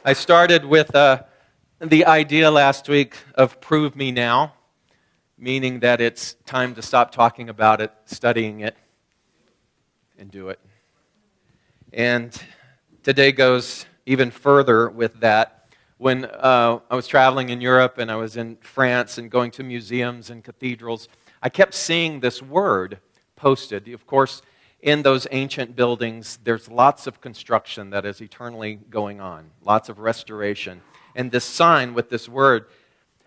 I started with the idea last week of prove me now, meaning that it's time to stop talking about it, studying it, and do it. And today goes even further with that. When I was traveling in Europe and I was in France and going to museums and cathedrals, I kept seeing this word posted. Of course, in those ancient buildings, there's lots of construction that is eternally going on, lots of restoration. And this sign with this word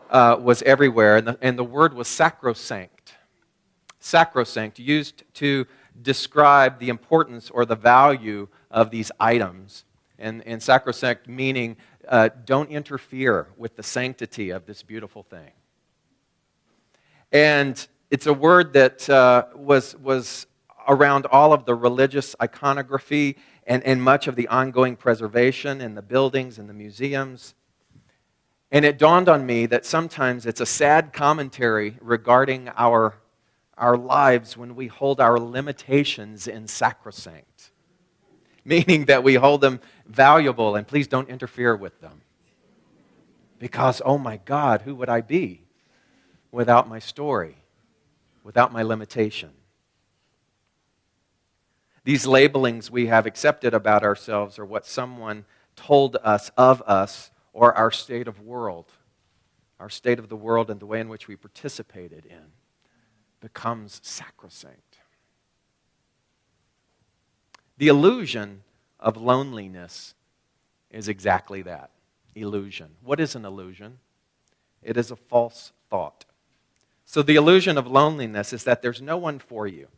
was everywhere, and the word was sacrosanct. Sacrosanct, used to describe the importance or the value of these items. And sacrosanct meaning don't interfere with the sanctity of this beautiful thing. And it's a word that was around all of the religious iconography and much of the ongoing preservation in the buildings and the museums. And it dawned on me that sometimes it's a sad commentary regarding our lives when we hold our limitations in sacrosanct, meaning that we hold them valuable and please don't interfere with them. Because, oh my God, who would I be without my story, without my limitation? These labelings we have accepted about ourselves are what someone told us of us or our state of the world and the way in which we participated in becomes sacrosanct. The illusion of loneliness is exactly that, illusion. What is an illusion? It is a false thought. So the illusion of loneliness is that there's no one for you,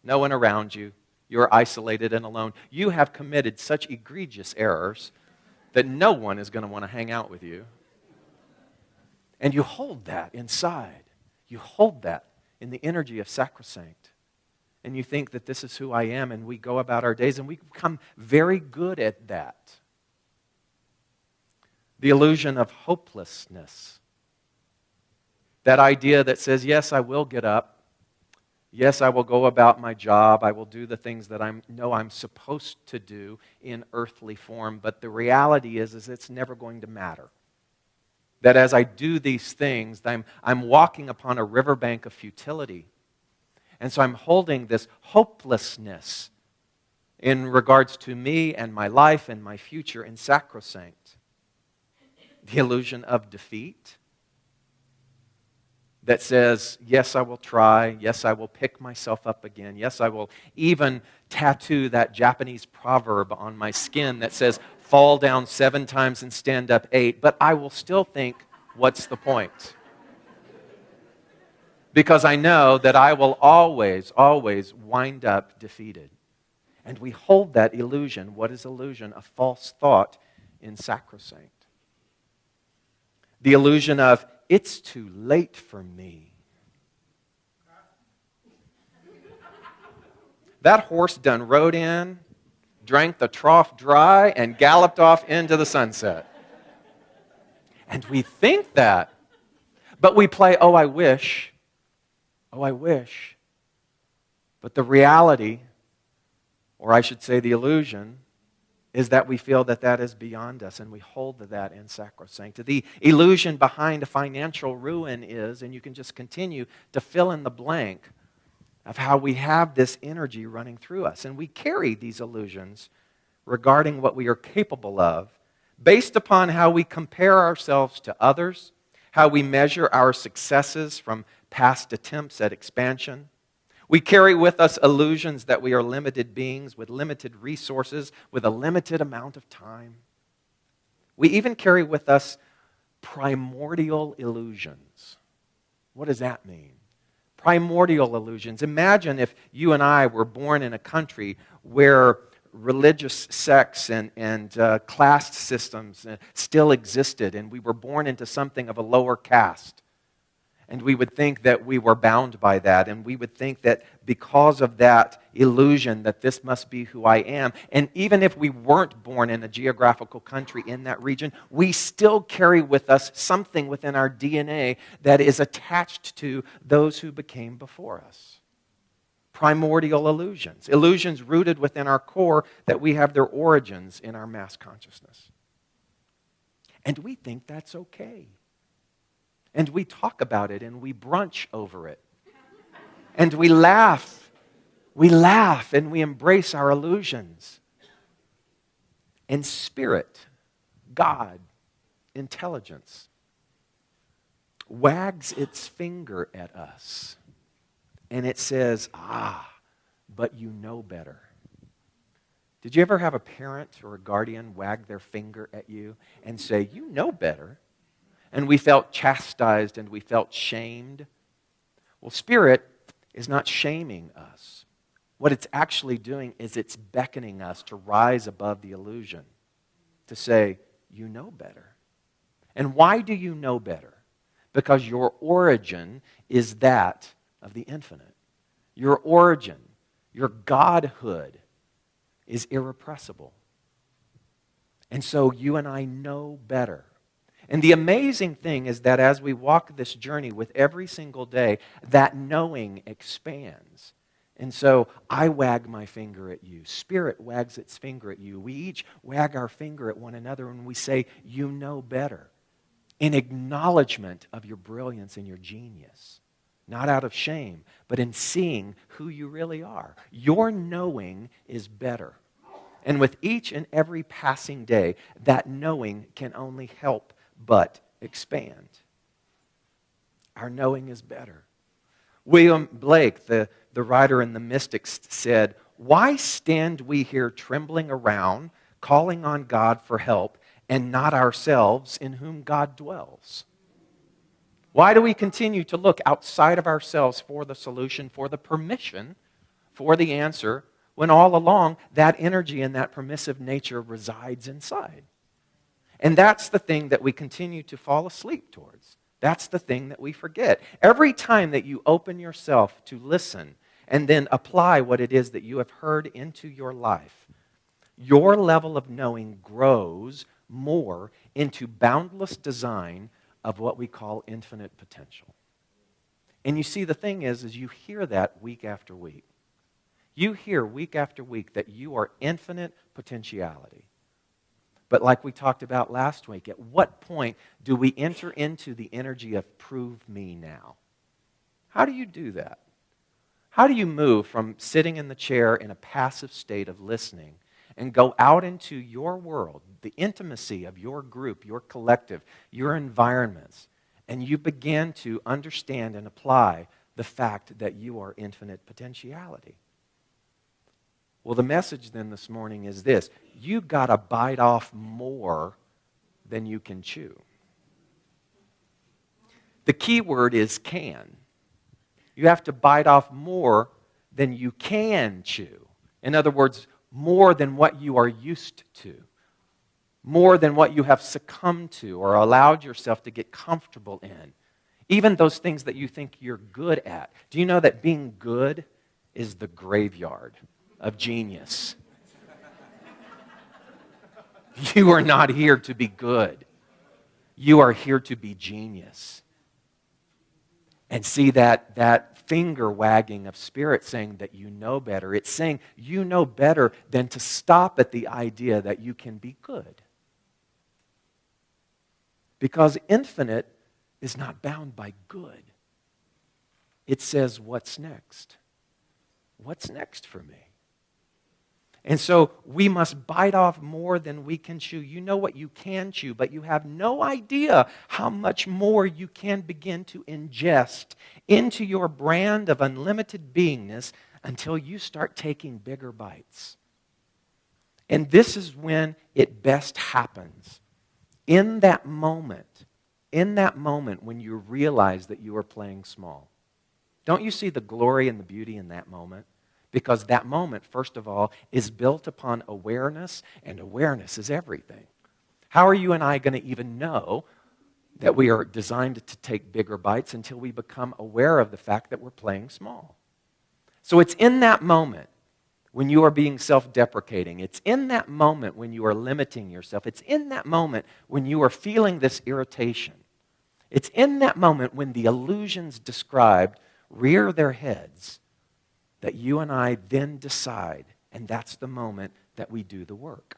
no one around you. You're isolated and alone. You have committed such egregious errors that no one is going to want to hang out with you. And you hold that inside. You hold that in the energy of sacrosanct. And you think that this is who I am, and we go about our days, and we become very good at that. The illusion of hopelessness. That idea that says, yes, I will get up. Yes, I will go about my job. I will do the things that I know I'm supposed to do in earthly form. But the reality is it's never going to matter. That as I do these things, I'm walking upon a riverbank of futility. And so I'm holding this hopelessness in regards to me and my life and my future in sacrosanct. The illusion of defeat. That says, yes, I will try. Yes, I will pick myself up again. Yes, I will even tattoo that Japanese proverb on my skin that says, fall down 7 times and stand up 8. But I will still think, what's the point? Because I know that I will always, always wind up defeated. And we hold that illusion. What is illusion? A false thought in sacrosanct. The illusion of, it's too late for me. That horse done rode in, drank the trough dry, and galloped off into the sunset. And we think that. But we play, oh, I wish. Oh, I wish. But the reality, or I should say the illusion, is that we feel that that is beyond us, and we hold to that in sacrosanct. The illusion behind a financial ruin is, and you can just continue to fill in the blank of how we have this energy running through us. And we carry these illusions regarding what we are capable of based upon how we compare ourselves to others, how we measure our successes from past attempts at expansion. We carry with us illusions that we are limited beings with limited resources, with a limited amount of time. We even carry with us primordial illusions. What does that mean? Primordial illusions. Imagine if you and I were born in a country where religious sects and class systems still existed, and we were born into something of a lower caste. And we would think that we were bound by that. And we would think that because of that illusion that this must be who I am. And even if we weren't born in a geographical country in that region, we still carry with us something within our DNA that is attached to those who became before us. Primordial illusions. Illusions rooted within our core that we have their origins in our mass consciousness. And we think that's okay. And we talk about it and we brunch over it. And we laugh. We laugh and we embrace our illusions. And spirit, God, intelligence, wags its finger at us. And it says, but you know better. Did you ever have a parent or a guardian wag their finger at you and say, you know better? And we felt chastised and we felt shamed. Well, spirit is not shaming us. What it's actually doing is it's beckoning us to rise above the illusion, to say, you know better. And why do you know better? Because your origin is that of the infinite. Your origin, your godhood is irrepressible. And so you and I know better. And the amazing thing is that as we walk this journey with every single day, that knowing expands. And so I wag my finger at you. Spirit wags its finger at you. We each wag our finger at one another and we say, you know better. In acknowledgement of your brilliance and your genius. Not out of shame, but in seeing who you really are. Your knowing is better. And with each and every passing day, that knowing can only help but expand. Our knowing is better. William Blake, the writer in the Mystics, said, why stand we here trembling around, calling on God for help, and not ourselves in whom God dwells? Why do we continue to look outside of ourselves for the solution, for the permission, for the answer, when all along that energy and that permissive nature resides inside? And that's the thing that we continue to fall asleep towards. That's the thing that we forget. Every time that you open yourself to listen and then apply what it is that you have heard into your life, your level of knowing grows more into boundless design of what we call infinite potential. And you see, the thing is you hear that week after week. You hear week after week that you are infinite potentiality. But like we talked about last week, at what point do we enter into the energy of prove me now? How do you do that? How do you move from sitting in the chair in a passive state of listening and go out into your world, the intimacy of your group, your collective, your environments, and you begin to understand and apply the fact that you are infinite potentiality? Well, the message then this morning is this. You've got to bite off more than you can chew. The key word is can. You have to bite off more than you can chew. In other words, more than what you are used to. More than what you have succumbed to or allowed yourself to get comfortable in. Even those things that you think you're good at. Do you know that being good is the graveyard of genius? You are not here to be good. You are here to be genius. And see that finger wagging of spirit saying that you know better. It's saying you know better than to stop at the idea that you can be good. Because infinite is not bound by good. It says, what's next? What's next for me? And so we must bite off more than we can chew. You know what you can chew, but you have no idea how much more you can begin to ingest into your brand of unlimited beingness until you start taking bigger bites. And this is when it best happens. In that moment when you realize that you are playing small. Don't you see the glory and the beauty in that moment? Because that moment, first of all, is built upon awareness, and awareness is everything. How are you and I going to even know that we are designed to take bigger bites until we become aware of the fact that we're playing small? So it's in that moment when you are being self-deprecating. It's in that moment when you are limiting yourself. It's in that moment when you are feeling this irritation. It's in that moment when the illusions described rear their heads that you and I then decide, and that's the moment that we do the work.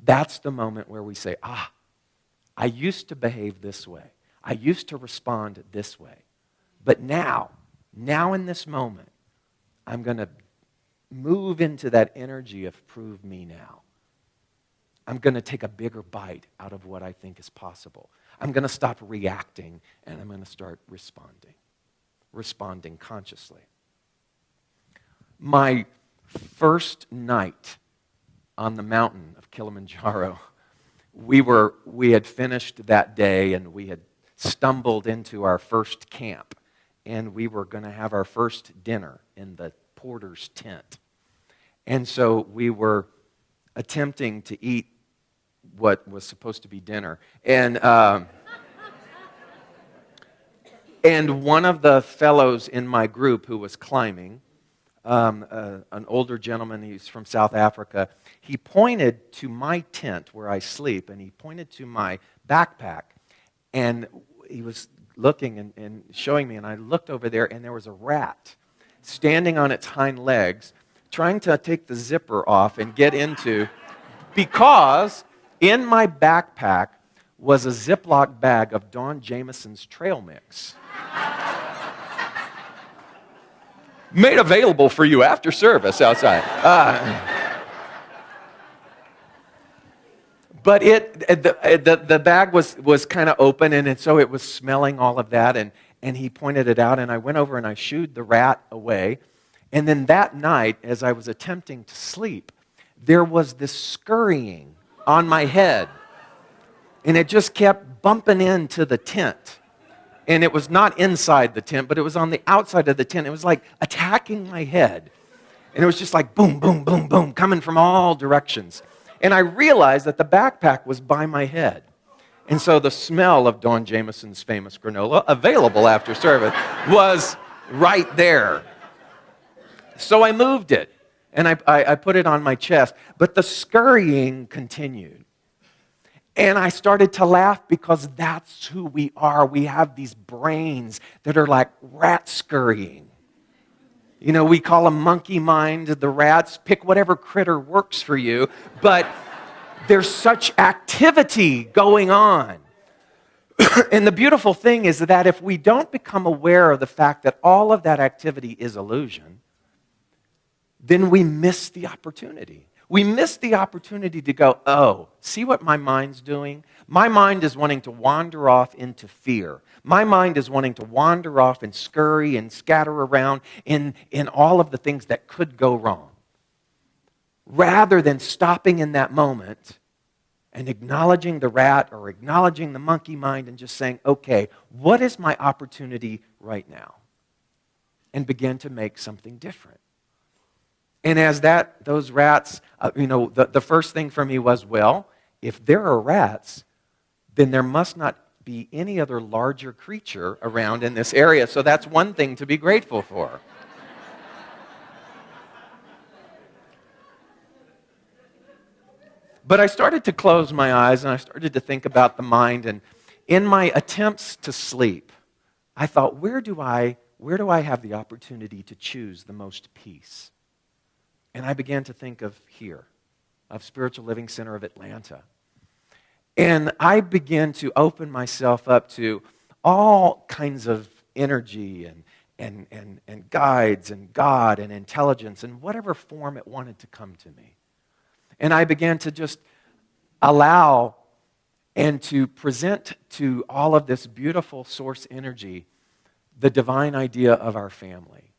That's the moment where we say, I used to behave this way. I used to respond this way. But now in this moment, I'm going to move into that energy of prove me now. I'm going to take a bigger bite out of what I think is possible. I'm going to stop reacting, and I'm going to start responding consciously. My first night on the mountain of Kilimanjaro, we had finished that day, and we had stumbled into our first camp, and we were going to have our first dinner in the porter's tent. And so we were attempting to eat what was supposed to be dinner. And one of the fellows in my group who was climbing, an older gentleman, he's from South Africa, he pointed to my tent where I sleep, and he pointed to my backpack, and he was looking and showing me, and I looked over there, and there was a rat standing on its hind legs, trying to take the zipper off and get into, because in my backpack was a Ziploc bag of Don Jameson's trail mix. Made available for you after service outside. But the bag was kind of open, and so it was smelling all of that, and he pointed it out, and I went over and I shooed the rat away. And then that night, as I was attempting to sleep, there was this scurrying on my head, and it just kept bumping into the tent. And it was not inside the tent, but it was on the outside of the tent. It was like attacking my head. And it was just like boom, boom, boom, boom, coming from all directions. And I realized that the backpack was by my head. And so the smell of Don Jameson's famous granola, available after service, was right there. So I moved it, and I put it on my chest. But the scurrying continued. And I started to laugh because that's who we are. We have these brains that are like rat scurrying. You know, we call them monkey mind, the rats. Pick whatever critter works for you. But there's such activity going on. And the beautiful thing is that if we don't become aware of the fact that all of that activity is illusion, then we miss the opportunity. We miss the opportunity to go, oh, see what my mind's doing? My mind is wanting to wander off into fear. My mind is wanting to wander off and scurry and scatter around in all of the things that could go wrong. Rather than stopping in that moment and acknowledging the rat or acknowledging the monkey mind and just saying, okay, what is my opportunity right now? And begin to make something different. And as those rats, the first thing for me was, well, if there are rats, then there must not be any other larger creature around in this area. So that's one thing to be grateful for. But I started to close my eyes, and I started to think about the mind. And in my attempts to sleep, I thought, where do I have the opportunity to choose the most peace? And I began to think of Spiritual Living Center of Atlanta. And I began to open myself up to all kinds of energy and guides and God and intelligence in whatever form it wanted to come to me. And I began to just allow and to present to all of this beautiful source energy the divine idea of our family.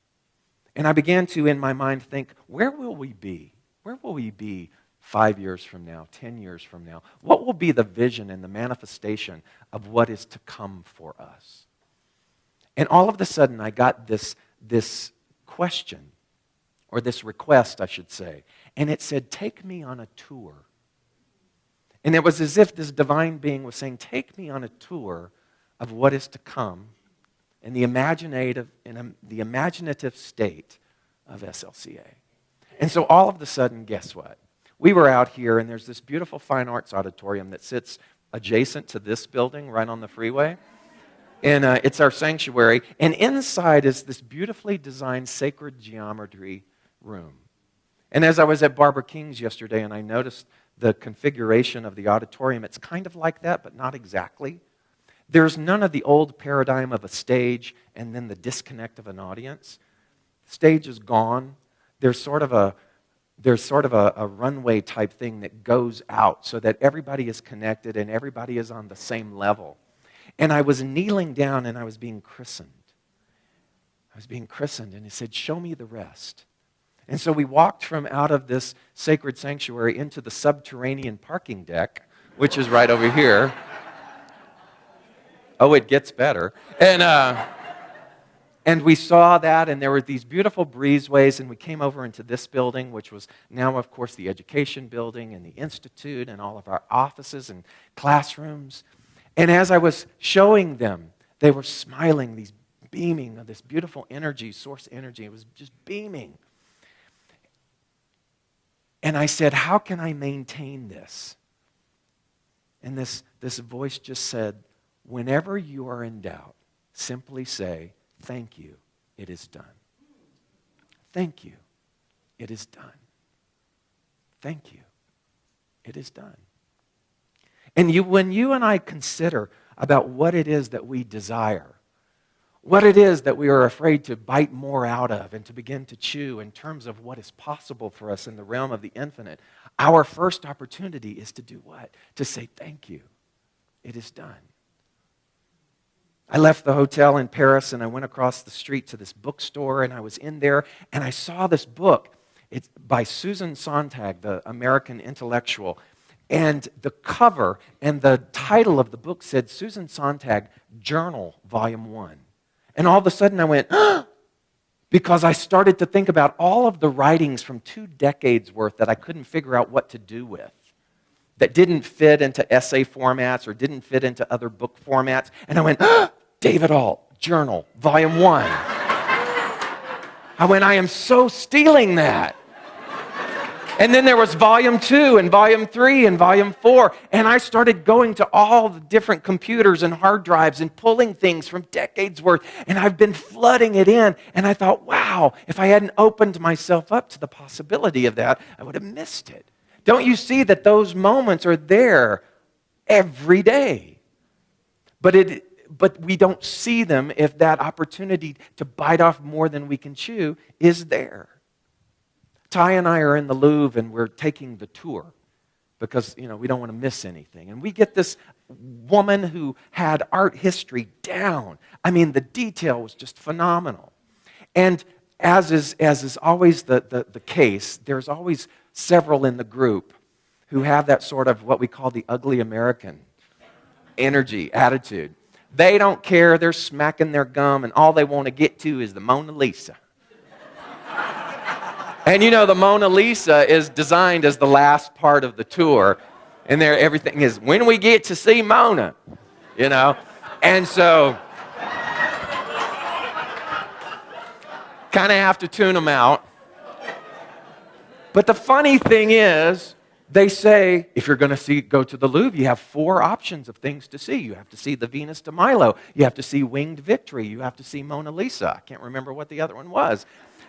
And I began to, in my mind, think, where will we be? Where will we be 5 years from now, 10 years from now? What will be the vision and the manifestation of what is to come for us? And all of a sudden, I got this question, or this request, I should say. And it said, take me on a tour. And it was as if this divine being was saying, take me on a tour of what is to come in the imaginative state of SLCA. And so all of a sudden, guess what? We were out here, and there's this beautiful fine arts auditorium that sits adjacent to this building right on the freeway. And it's our sanctuary. And inside is this beautifully designed sacred geometry room. And as I was at Barbara King's yesterday, and I noticed the configuration of the auditorium, it's kind of like that, but not exactly. There's none of the old paradigm of a stage and then the disconnect of an audience. Stage is gone. There's sort of a runway type thing that goes out so that everybody is connected and everybody is on the same level. And I was kneeling down and I was being christened. And he said, show me the rest. And so we walked from out of this sacred sanctuary into the subterranean parking deck, which is right over here. Oh, it gets better. And we saw that, and there were these beautiful breezeways, and we came over into this building, which was now, of course, the education building and the institute and all of our offices and classrooms. And as I was showing them, they were smiling, these beaming of this beautiful energy, source energy. It was just beaming. And I said, how can I maintain this? And this voice just said, whenever you are in doubt, simply say, thank you, it is done. Thank you, it is done. Thank you, it is done. And when you and I consider about what it is that we desire, what it is that we are afraid to bite more out of and to begin to chew in terms of what is possible for us in the realm of the infinite, our first opportunity is to do what? To say thank you, it is done. I left the hotel in Paris and I went across the street to this bookstore and I was in there and I saw this book. It's by Susan Sontag, the American intellectual. And the cover and the title of the book said Susan Sontag, Journal, Volume 1. And all of a sudden I went, because I started to think about all of the writings from 2 decades worth that I couldn't figure out what to do with, that didn't fit into essay formats or didn't fit into other book formats. And I went, David Ault, Journal, Volume 1. I went, I am so stealing that. And then there was Volume 2 and Volume 3 and Volume 4. And I started going to all the different computers and hard drives and pulling things from decades worth. And I've been flooding it in. And I thought, wow, if I hadn't opened myself up to the possibility of that, I would have missed it. Don't you see that those moments are there every day? But we don't see them if that opportunity to bite off more than we can chew is there. Ty and I are in the Louvre and we're taking the tour because, we don't want to miss anything. And we get this woman who had art history down. I mean, the detail was just phenomenal. And as is always the case, there's always several in the group who have that sort of what we call the ugly American energy, attitude. They don't care. They're smacking their gum, and all they want to get to is the Mona Lisa. And the Mona Lisa is designed as the last part of the tour, and there everything is, when we get to see Mona, And so, kind of have to tune them out. But the funny thing is, they say, if you're going to go to the Louvre, you have 4 options of things to see. You have to see the Venus de Milo. You have to see Winged Victory. You have to see Mona Lisa. I can't remember what the other one was.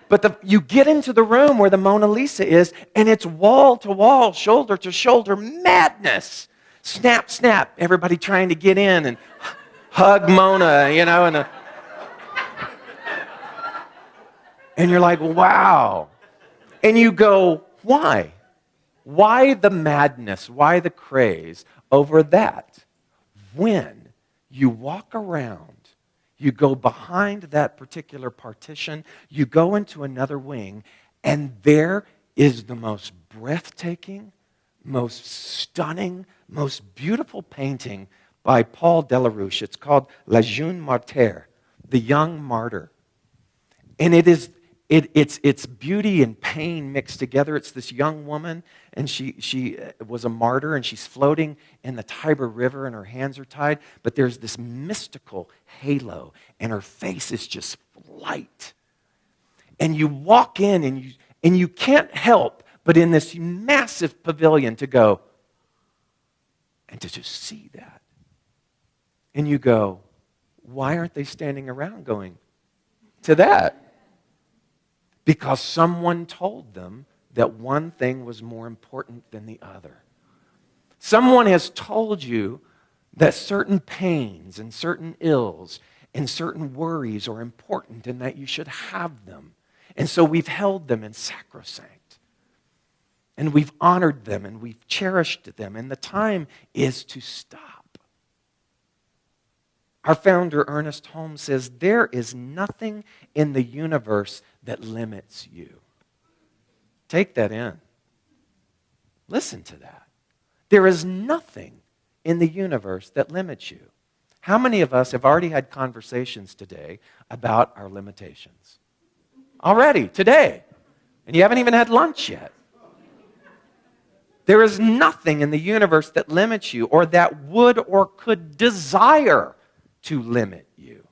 But you get into the room where the Mona Lisa is, and it's wall-to-wall, shoulder-to-shoulder madness. Snap, snap, everybody trying to get in and hug Mona, and you're like, wow. And you go, why? Why the madness? Why the craze over that? When you walk around, you go behind that particular partition, you go into another wing, and there is the most breathtaking, most stunning, most beautiful painting by Paul Delarouche. It's called La Jeune Martyre, the young martyr. And it's beauty and pain mixed together. It's this young woman, and she was a martyr, and she's floating in the Tiber River, and her hands are tied, but there's this mystical halo, and her face is just light. And you walk in, and you can't help but in this massive pavilion to go, and to just see that. And you go, why aren't they standing around going to that? Because someone told them that one thing was more important than the other. Someone has told you that certain pains and certain ills and certain worries are important and that you should have them. And so we've held them in sacrosanct. And we've honored them and we've cherished them. And the time is to stop. Our founder, Ernest Holmes, says, there is nothing in the universe that limits you. Take that in. Listen to that. There is nothing in the universe that limits you. How many of us have already had conversations today about our limitations? Already, today. And you haven't even had lunch yet. There is nothing in the universe that limits you or that would or could desire to limit you.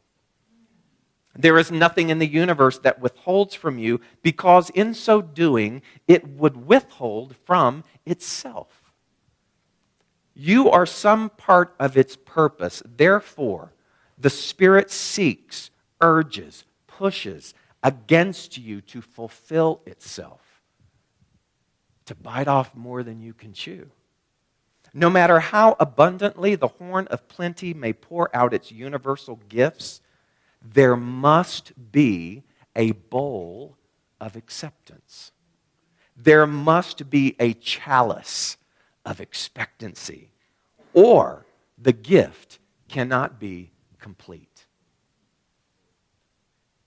There is nothing in the universe that withholds from you because in so doing, it would withhold from itself. You are some part of its purpose. Therefore, the Spirit seeks, urges, pushes against you to fulfill itself, to bite off more than you can chew. No matter how abundantly the horn of plenty may pour out its universal gifts, there must be a bowl of acceptance. There must be a chalice of expectancy, or the gift cannot be complete.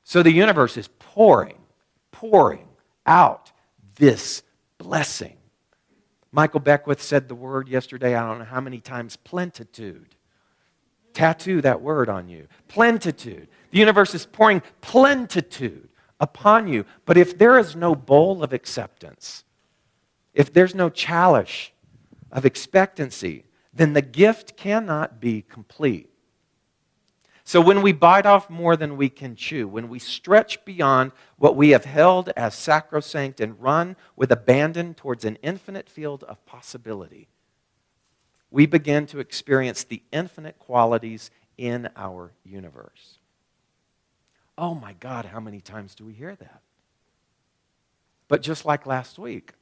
So the universe is pouring out this blessing. Michael Beckwith said the word yesterday, I don't know how many times, plenitude. Tattoo that word on you. Plenitude. The universe is pouring plenitude upon you. But if there is no bowl of acceptance, if there's no chalice of expectancy, then the gift cannot be complete. So when we bite off more than we can chew, when we stretch beyond what we have held as sacrosanct and run with abandon towards an infinite field of possibility, we begin to experience the infinite qualities in our universe. Oh my God, how many times do we hear that? But just like last week,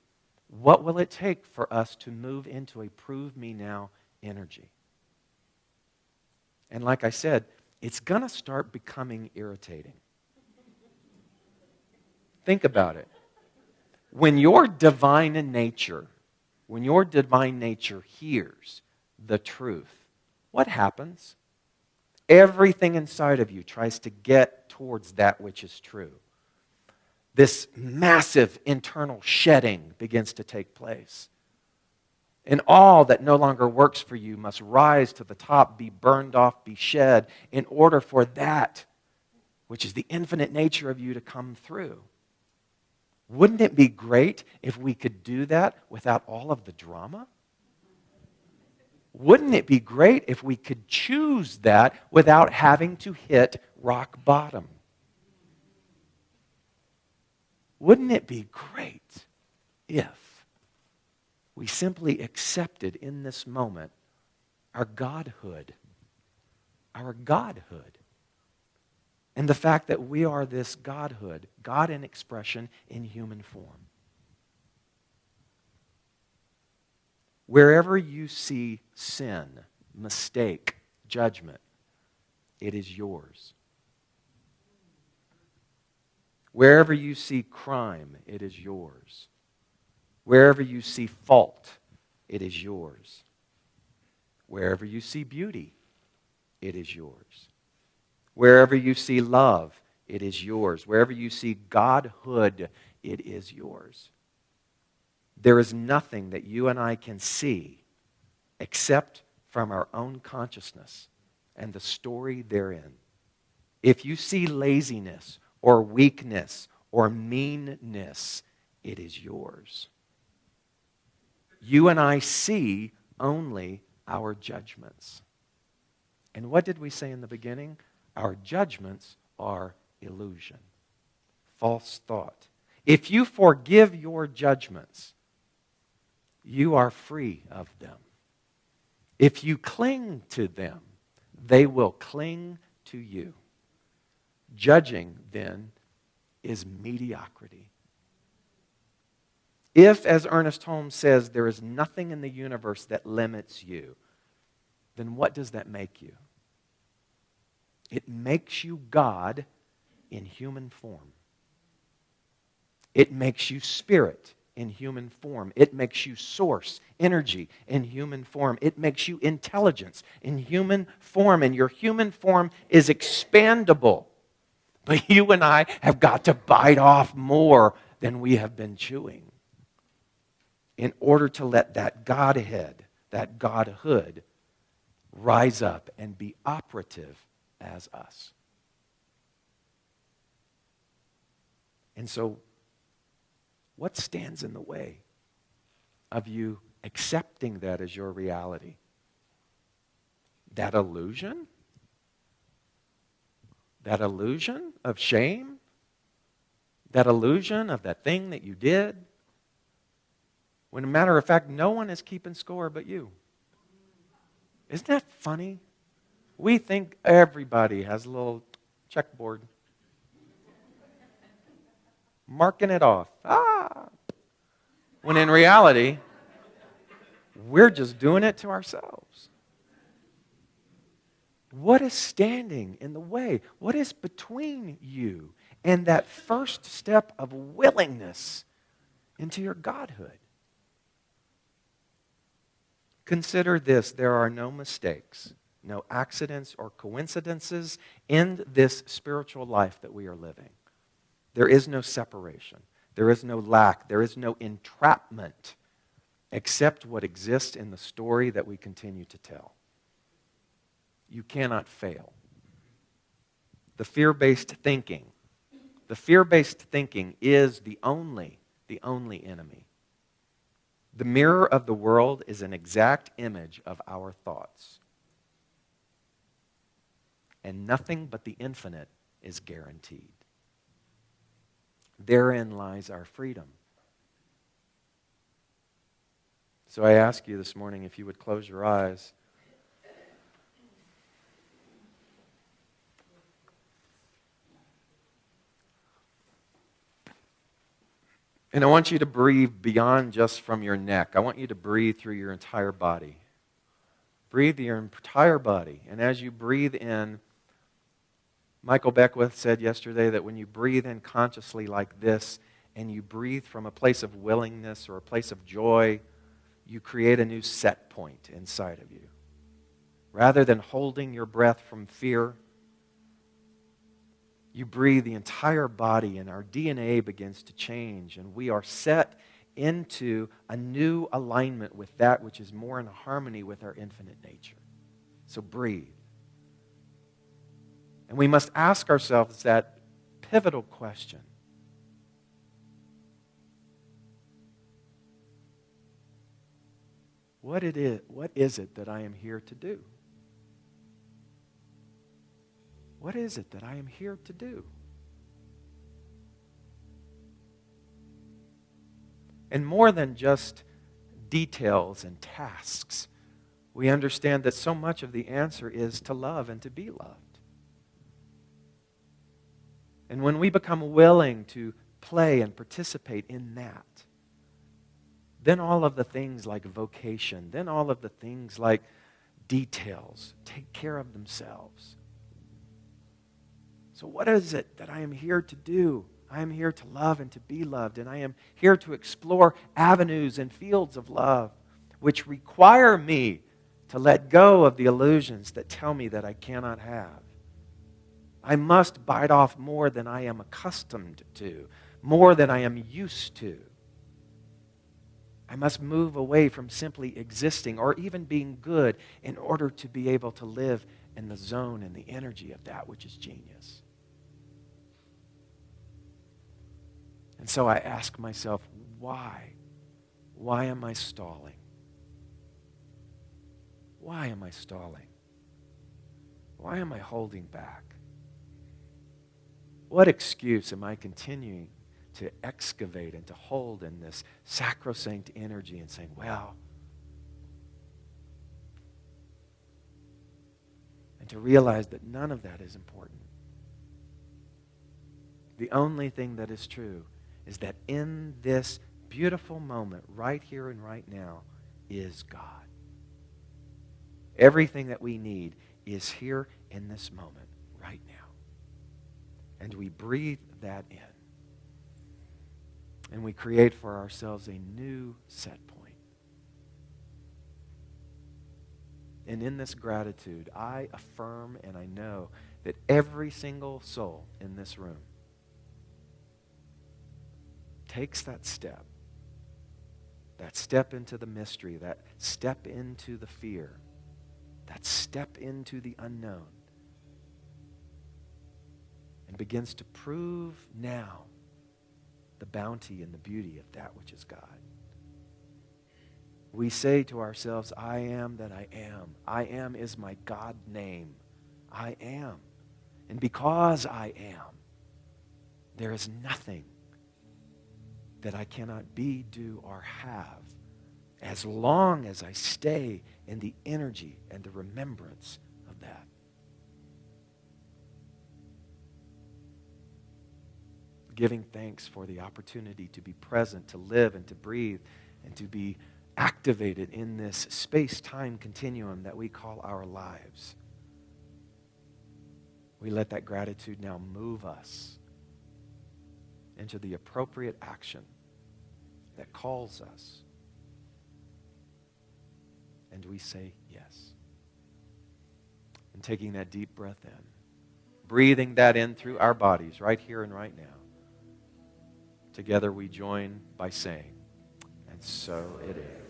what will it take for us to move into a prove me now energy? And like I said, it's going to start becoming irritating. Think about it. When your divine nature hears the truth, what happens? Everything inside of you tries to get towards that which is true. This massive internal shedding begins to take place. And all that no longer works for you must rise to the top, be burned off, be shed, in order for that which is the infinite nature of you to come through. Wouldn't it be great if we could do that without all of the drama? Wouldn't it be great if we could choose that without having to hit rock bottom? Wouldn't it be great if we simply accepted in this moment our godhood, and the fact that we are this godhood, God in expression in human form. Wherever you see sin, mistake, judgment, it is yours. Wherever you see crime, it is yours. Wherever you see fault, it is yours. Wherever you see beauty, it is yours. Wherever you see love, it is yours. Wherever you see godhood, it is yours. There is nothing that you and I can see except from our own consciousness and the story therein. If you see laziness or weakness or meanness, it is yours. You and I see only our judgments. And what did we say in the beginning? Our judgments are illusion, false thought. If you forgive your judgments, you are free of them. If you cling to them, they will cling to you. Judging, then, is mediocrity. If, as Ernest Holmes says, there is nothing in the universe that limits you, then what does that make you? It makes you God in human form. It makes you spirit in human form. It makes you source, energy in human form. It makes you intelligence in human form. And your human form is expandable. But you and I have got to bite off more than we have been chewing in order to let that Godhead, that Godhood, rise up and be operative as us. And so, what stands in the way of you accepting that as your reality? That illusion? That illusion of shame? That illusion of that thing that you did? When, a matter of fact, no one is keeping score but you. Isn't that funny? We think everybody has a little checkboard. Marking it off. When in reality, we're just doing it to ourselves. What is standing in the way? What is between you and that first step of willingness into your Godhood? Consider this: there are no mistakes, no accidents or coincidences in this spiritual life that we are living. There is no separation. There is no lack. There is no entrapment except what exists in the story that we continue to tell. You cannot fail. The fear-based thinking is the only enemy. The mirror of the world is an exact image of our thoughts. And nothing but the infinite is guaranteed. Therein lies our freedom. So I ask you this morning if you would close your eyes. And I want you to breathe beyond just from your neck. I want you to breathe through your entire body. Breathe your entire body. And as you breathe in, Michael Beckwith said yesterday that when you breathe in consciously like this, and you breathe from a place of willingness or a place of joy, you create a new set point inside of you. Rather than holding your breath from fear, you breathe the entire body and our DNA begins to change, and we are set into a new alignment with that which is more in harmony with our infinite nature. So breathe. And we must ask ourselves that pivotal question. What is it that I am here to do? What is it that I am here to do? And more than just details and tasks, we understand that so much of the answer is to love and to be loved. And when we become willing to play and participate in that, then all of the things like vocation, then all of the things like details take care of themselves. So what is it that I am here to do? I am here to love and to be loved, and I am here to explore avenues and fields of love which require me to let go of the illusions that tell me that I cannot have. I must bite off more than I am accustomed to, more than I am used to. I must move away from simply existing or even being good in order to be able to live in the zone and the energy of that which is genius. And so I ask myself, why? Why am I stalling? Why am I stalling? Why am I holding back? What excuse am I continuing to excavate and to hold in this sacrosanct energy and saying, well, and to realize that none of that is important. The only thing that is true is that in this beautiful moment right here and right now is God. Everything that we need is here in this moment right now. And we breathe that in. And we create for ourselves a new set point. And in this gratitude, I affirm and I know that every single soul in this room takes that step into the mystery, that step into the fear, that step into the unknown, and begins to prove now the bounty and the beauty of that which is God. We say to ourselves, I am that I am. I am is my God name. I am. And because I am, there is nothing that I cannot be, do, or have as long as I stay in the energy and the remembrance of that. Giving thanks for the opportunity to be present, to live and to breathe, and to be activated in this space-time continuum that we call our lives. We let that gratitude now move us into the appropriate action that calls us. And we say yes. And taking that deep breath in, breathing that in through our bodies right here and right now. Together we join by saying, and so it is.